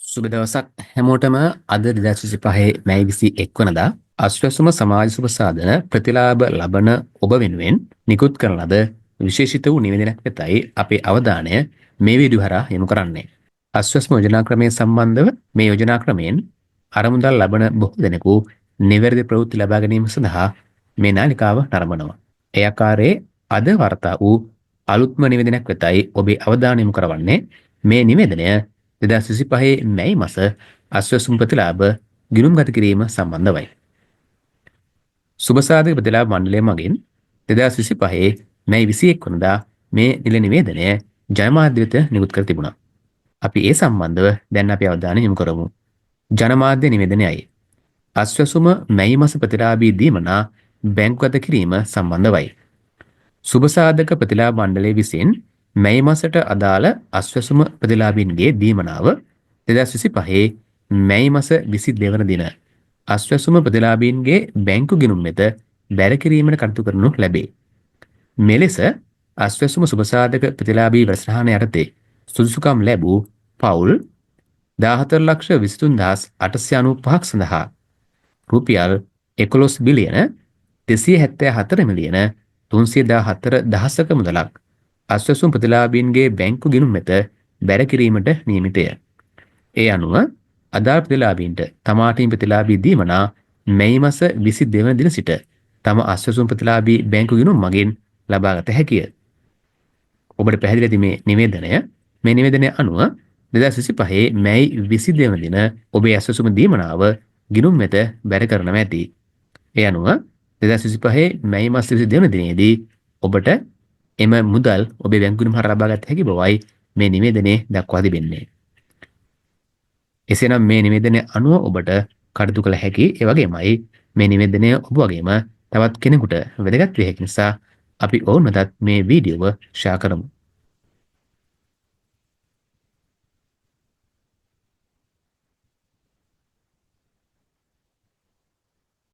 සුබ දවසක් හැමෝටම අද 2025 මැයි 21 වනදා අශ්වසුම සමාජ සුබ සාධන ප්‍රතිලාභ ලබන ඔබ වෙනුවෙන් නිකුත් කරන ලද විශේෂිත වූ නිවේදනයක් වෙතයි අපේ අවධානය මේ වීඩියෝ හරහා යොමු කරන්නේ. අශ්වසුම යෝජනා ක්‍රමයේ සම්බන්ධව මේ යෝජනා ක්‍රමයෙන් අරමුදල් ලබන බොහෝ දෙනෙකු නිවැරදි ප්‍රවෘත්ති ලබා ගැනීම සඳහා මේ නාලිකාව නරඹනවා. ඒ ආකාරයේ අද වාර්තා වූ අලුත්ම නිවේදනයක් වෙතයි ඔබේ අවධානය යොමු කරවන්නේ. මේ නිවේදනය 2025 මැයි මාස අශ්වසුම් ප්‍රතිලාභ ගිණුම්ගත කිරීම සම්බන්ධවයි. සුබසාධක ප්‍රතිලාභ මණ්ඩලය මගින් 2025 මැයි 21 වනදා මේ නිල නිවේදනය ජනමාධ්‍ය වෙත නිකුත් කර තිබුණා. අපි ඒ සම්බන්ධව දැන් අපි අවධානය යොමු කරමු. ජනමාධ්‍ය නිවේදනයයි. අශ්වසුම මැයි මාස ප්‍රතිලාභී දීමනා බැංකුගත කිරීම සම්බන්ධවයි. සුබසාධක ප්‍රතිලාභ මණ්ඩලය විසින් මැයි මාසට අදාළ අශ්වසුම ප්‍රතිලාභීන්ගේ දීමනාව 2025 මැයි මාස 22 වන දින අශ්වසුම ප්‍රතිලාභීන්ගේ බැංකු ගිණුම් වෙත බැර කිරීමට කටයුතු කරනු ලැබේ. මෙලෙස අශ්වසුම සුබසාධක ප්‍රතිලාභී වැඩසටහන යටතේ සුදුසුකම් ලැබූ පවුල් 14,23,895ක් සඳහා රුපියල් 11 බිලියන 274 මිලියන 314 දහසක මුදලක් අශ්වසුම් ප්‍රතිලාභීන්ගේ බැංකු ගිණුම් වෙත බැර කිරීමට නියමිතය. ඒ අනුව අදාළ ප්‍රතිලාභීන්ට තමාටීම් ප්‍රතිලාභී දීමනා මැයි මාස 22 වන දින සිට තම අශ්වසුම් ප්‍රතිලාභී බැංකු ගිණුම් මගින් ලබාගත හැකිය. ඔබට පැහැදිලි ඇති මේ නිවේදනය අනුව 2025 මැයි 22 වන දින ඔබේ අශ්වසුම දීමනාව ගිණුම් වෙත බැර කරනවා ඇති. ඒ අනුව 2025 මැයි මාස 22 වන දිනේදී ඔබට එම මුදල් ඔබේ බැංකු ගිණුම් හරහා ලබාගත හැකි බවයි මේ නිවේදනයේ දක්වා තිබෙන්නේ. එසේනම් මේ නිවේදනය අනුව ඔබට කටයුතු කළ හැකි ඒ වගේමයි මේ නිවේදනය ඔබ වගේම තවත් කෙනෙකුට වැදගත් වේ හැකි නිසා අපි ඔවුන්ටත් මේ වීඩියෝව ෂෙයා කරමු.